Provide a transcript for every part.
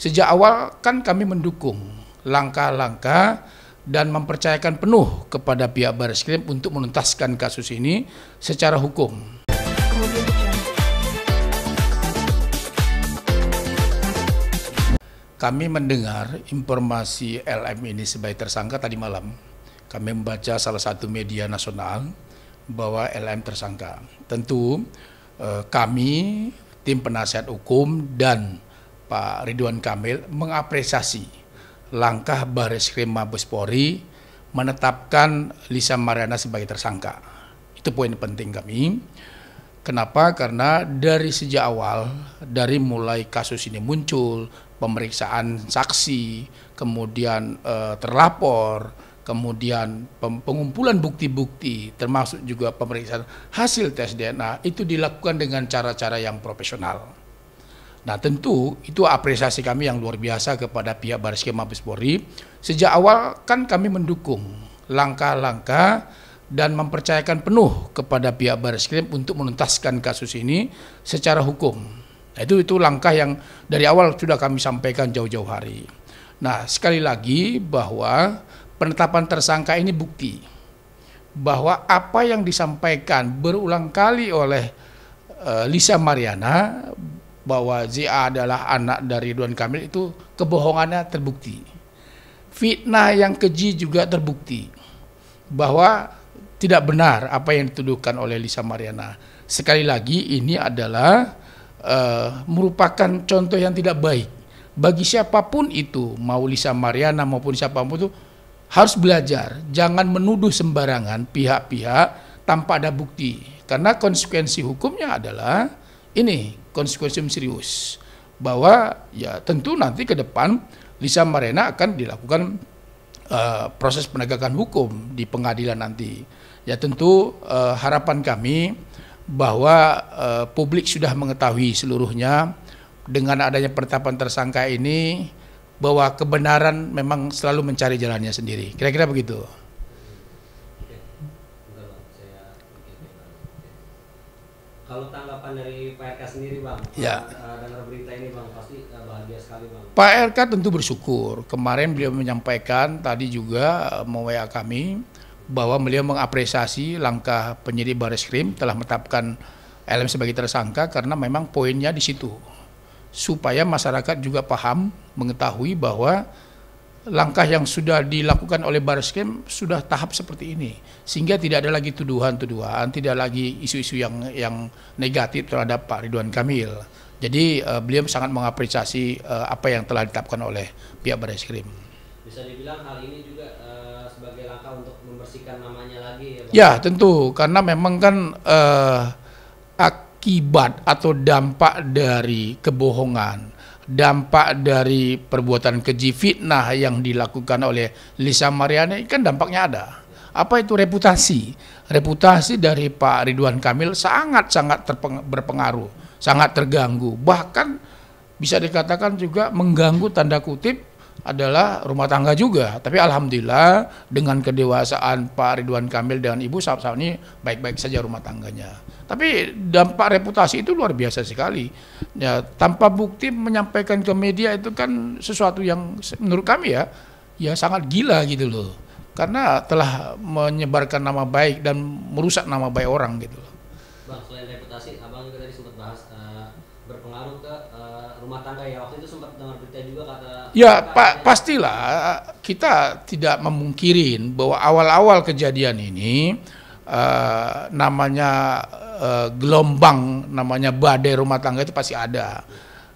sejak awal kan kami mendukung langkah-langkah dan mempercayakan penuh kepada pihak Barreskrim untuk menuntaskan kasus ini secara hukum. Kami mendengar informasi LM ini sebagai tersangka tadi malam. Kami membaca salah satu media nasional bahwa LM tersangka. Tentu kami, tim penasihat hukum dan Pak Ridwan Kamil mengapresiasi langkah Barreskrim Mabes Polri menetapkan Lisa Mariana sebagai tersangka. Itu poin penting kami. Kenapa? Karena dari sejak awal, dari mulai kasus ini muncul, pemeriksaan saksi, kemudian terlapor, kemudian pengumpulan bukti-bukti, termasuk juga pemeriksaan hasil tes DNA, itu dilakukan dengan cara-cara yang profesional. Nah tentu itu apresiasi kami yang luar biasa kepada pihak Barreskrim Mabes Polri. Sejak awal kan kami mendukung langkah-langkah dan mempercayakan penuh kepada pihak Barreskrim untuk menuntaskan kasus ini secara hukum. Nah, itu langkah yang dari awal sudah kami sampaikan jauh-jauh hari. Nah sekali lagi bahwa penetapan tersangka ini bukti bahwa apa yang disampaikan berulang kali oleh Lisa Mariana bahwa ZA adalah anak dari Ridwan Kamil itu kebohongannya terbukti. Fitnah yang keji juga terbukti bahwa tidak benar apa yang dituduhkan oleh Lisa Mariana. Sekali lagi ini adalah merupakan contoh yang tidak baik bagi siapapun itu, mau Lisa Mariana maupun siapapun itu harus belajar, jangan menuduh sembarangan pihak-pihak tanpa ada bukti, karena konsekuensi hukumnya adalah ini konsekuensi serius, bahwa ya tentu nanti ke depan Lisa Mariana akan dilakukan proses penegakan hukum di pengadilan nanti. Ya tentu harapan kami bahwa publik sudah mengetahui seluruhnya dengan adanya penetapan tersangka ini, bahwa kebenaran memang selalu mencari jalannya sendiri. Kira-kira begitu. Kalau tanggapan dari Pak RK sendiri Bang, ya. dengar berita ini Bang, pasti bahagia sekali Bang. Pak RK tentu bersyukur. Kemarin beliau menyampaikan tadi juga me-WA kami bahwa beliau mengapresiasi langkah penyidik Barreskrim telah menetapkan LM sebagai tersangka karena memang poinnya di situ. Supaya masyarakat juga paham, mengetahui bahwa langkah yang sudah dilakukan oleh Barreskrim sudah tahap seperti ini, sehingga tidak ada lagi tuduhan-tuduhan, tidak lagi isu-isu yang negatif terhadap Pak Ridwan Kamil. Jadi beliau sangat mengapresiasi apa yang telah ditetapkan oleh pihak Barreskrim. Bisa dibilang hal ini juga sebagai langkah untuk membersihkan namanya lagi ya Bang? Ya tentu, karena memang kan akibat atau dampak dari kebohongan, dampak dari perbuatan keji fitnah yang dilakukan oleh Lisa Mariana ini kan dampaknya ada. Apa itu reputasi? Reputasi dari Pak Ridwan Kamil sangat-sangat berpengaruh, sangat terganggu. Bahkan bisa dikatakan juga mengganggu tanda kutip adalah rumah tangga juga. Tapi alhamdulillah dengan kedewasaan Pak Ridwan Kamil dan Ibu saat ini baik-baik saja rumah tangganya. Tapi dampak reputasi itu luar biasa sekali. Ya, tanpa bukti menyampaikan ke media itu kan sesuatu yang menurut kami ya sangat gila gitu loh. Karena telah menyebarkan nama baik dan merusak nama baik orang gitu loh. Bang, selain reputasi, Abang juga tadi sempat bahas berpengaruh ke rumah tangga ya. Waktu itu sempat dengar berita juga kata. Ya pastilah kita tidak memungkirin bahwa awal-awal kejadian ini namanya gelombang, namanya badai rumah tangga itu pasti ada.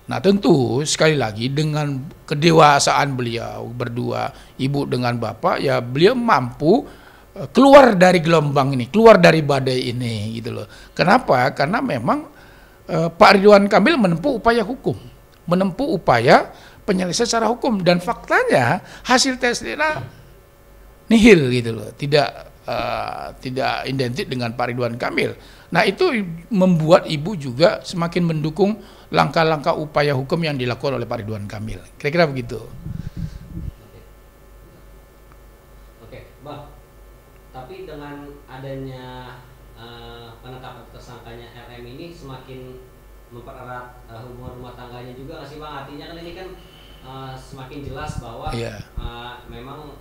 Nah tentu sekali lagi dengan kedewasaan beliau berdua, ibu dengan bapak, ya beliau mampu keluar dari gelombang ini, keluar dari badai ini gitu loh. Kenapa? Karena memang Pak Ridwan Kamil menempuh upaya hukum, menempuh upaya penyelesaian secara hukum, dan faktanya hasil tes DNA nihil gitu loh, tidak identik dengan Pak Ridwan Kamil. Nah itu membuat ibu juga semakin mendukung langkah-langkah upaya hukum yang dilakukan oleh Pak Ridwan Kamil. Kira-kira begitu. Oke, Bang. Tapi dengan adanya penetapan tersangkanya RM ini semakin mempererat hubungan rumah tangganya juga nggak sih Bang? Artinya kan ini kan semakin jelas bahwa Iya. memang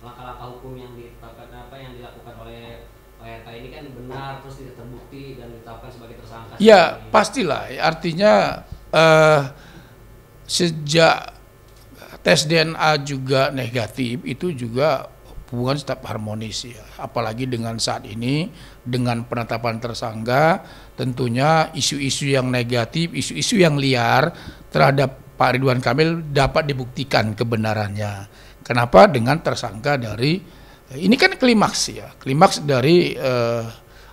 langkah-langkah hukum yang ditetapkan yang dilakukan oleh Pak RK ini kan benar, terus tidak terbukti dan ditetapkan sebagai tersangka. Ya pastilah, artinya sejak tes DNA juga negatif, itu juga hubungan tetap harmonis ya. Apalagi dengan saat ini, dengan penetapan tersangka, tentunya isu-isu yang negatif, isu-isu yang liar terhadap Pak Ridwan Kamil dapat dibuktikan kebenarannya. Kenapa? Dengan tersangka dari, ini kan klimaks ya, klimaks dari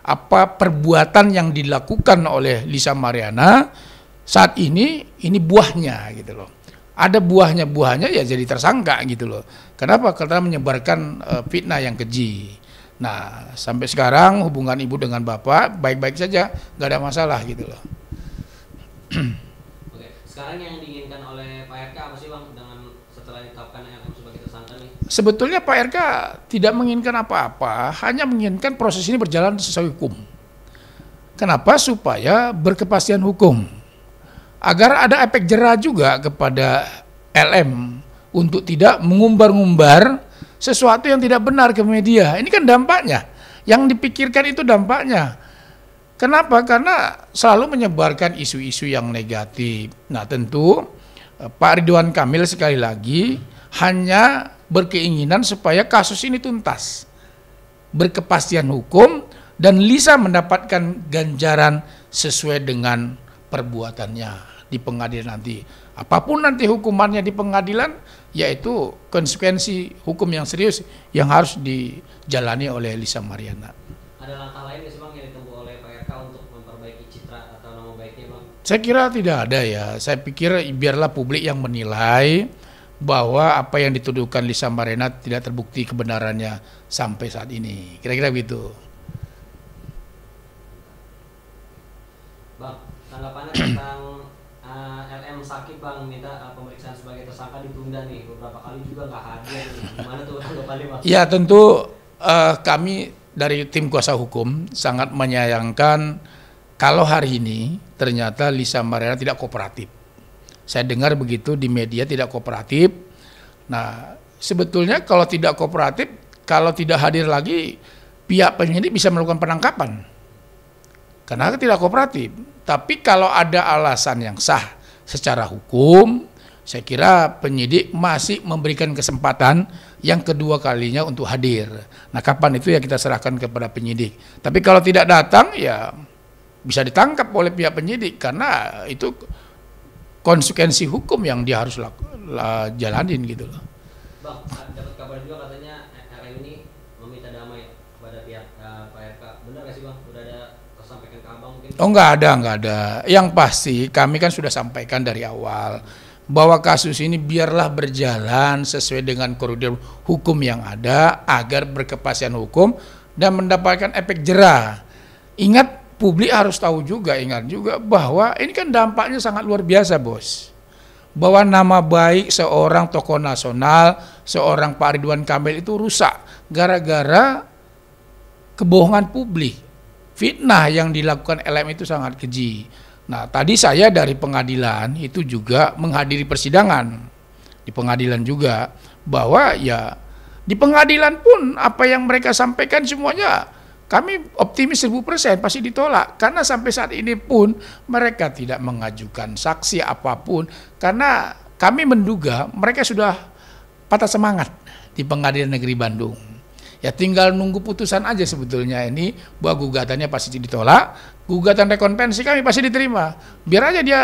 apa perbuatan yang dilakukan oleh Lisa Mariana saat ini buahnya gitu loh. Ada buahnya ya jadi tersangka gitu loh. Kenapa? Karena menyebarkan fitnah yang keji. Nah, sampai sekarang hubungan ibu dengan bapak baik-baik saja, nggak ada masalah gitu loh. Oke, sekarang yang diinginkan oleh Pak RK apa sih Bang dengan setelah ditetapkan LM sebagai tersangka nih? Sebetulnya Pak RK tidak menginginkan apa-apa, hanya menginginkan proses ini berjalan sesuai hukum. Kenapa? Supaya berkepastian hukum. Agar ada efek jera juga kepada LM untuk tidak mengumbar-ngumbar sesuatu yang tidak benar ke media. Ini kan dampaknya, yang dipikirkan itu dampaknya. Kenapa? Karena selalu menyebarkan isu-isu yang negatif. Nah tentu Pak Ridwan Kamil sekali lagi hanya berkeinginan supaya kasus ini tuntas, berkepastian hukum, dan Lisa mendapatkan ganjaran sesuai dengan perbuatannya di pengadilan nanti. Apapun nanti hukumannya di pengadilan, yaitu konsekuensi hukum yang serius yang harus dijalani oleh Lisa Mariana. Ada langkah lain sih Bang yang ditempuh oleh Pak RK untuk memperbaiki citra atau nama baiknya Bang? Saya kira tidak ada ya. Saya pikir biarlah publik yang menilai bahwa apa yang dituduhkan Lisa Mariana tidak terbukti kebenarannya sampai saat ini. Kira-kira begitu. Bang, tanggapannya tentang LM Sakib Bang minta pemeriksaan sebagai tersangka ditunda nih, beberapa kali juga nggak hadir nih. Gimana tuh tanggapannya Bang? Ya tentu kami dari tim kuasa hukum sangat menyayangkan kalau hari ini ternyata Lisa Mariana tidak kooperatif. Saya dengar begitu di media, tidak kooperatif. Nah sebetulnya kalau tidak kooperatif, kalau tidak hadir lagi, pihak penyidik bisa melakukan penangkapan karena tidak kooperatif. Tapi kalau ada alasan yang sah secara hukum, saya kira penyidik masih memberikan kesempatan yang kedua kalinya untuk hadir. Nah kapan itu ya kita serahkan kepada penyidik. Tapi kalau tidak datang ya bisa ditangkap oleh pihak penyidik karena itu konsekuensi hukum yang dia harus jalanin gitu loh. Bang, dapat kabar juga katanya LM ini meminta damai kepada pihak Pak RK. Benar nggak sih Bang? Udah ada sampaikan ke Abang mungkin? Oh enggak ada. Yang pasti kami kan sudah sampaikan dari awal bahwa kasus ini biarlah berjalan sesuai dengan koridor hukum yang ada agar berkepastian hukum dan mendapatkan efek jera. Ingat, publik harus tahu juga, ingat juga bahwa ini kan dampaknya sangat luar biasa bos. Bahwa nama baik seorang tokoh nasional, seorang Pak Ridwan Kamil itu rusak gara-gara kebohongan publik. Fitnah yang dilakukan LM itu sangat keji. Nah, tadi saya dari pengadilan itu juga menghadiri persidangan di pengadilan juga bahwa ya di pengadilan pun apa yang mereka sampaikan semuanya kami optimis 1000% pasti ditolak karena sampai saat ini pun mereka tidak mengajukan saksi apapun karena kami menduga mereka sudah patah semangat di Pengadilan Negeri Bandung. Ya tinggal nunggu putusan aja sebetulnya ini bahwa gugatannya pasti ditolak, gugatan rekonvensi kami pasti diterima. Biar aja dia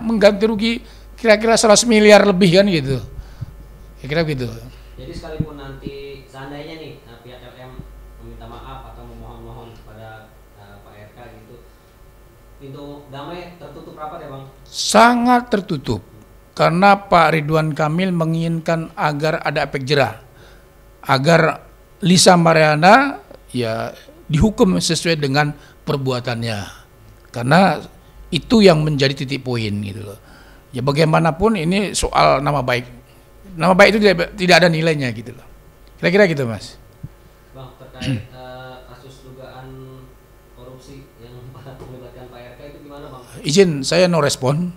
mengganti rugi kira-kira 100 miliar lebih kan gitu. Kira-kira gitu. Jadi sekalipun nanti seandainya nih pihak LM meminta maaf atau memohon kepada Pak RK gitu, pintu damai tertutup rapat ya Bang? Sangat tertutup. Karena Pak Ridwan Kamil menginginkan agar ada efek jera. Agar Lisa Mariana ya dihukum sesuai dengan perbuatannya. Karena itu yang menjadi titik poin gitu loh. Ya bagaimanapun ini soal nama baik. Nama baik itu tidak ada nilainya gitu loh. Kira-kira gitu Mas. Bang, terkait kasus dugaan korupsi yang melibatkan Pak RK itu gimana Bang? Izin saya no respon.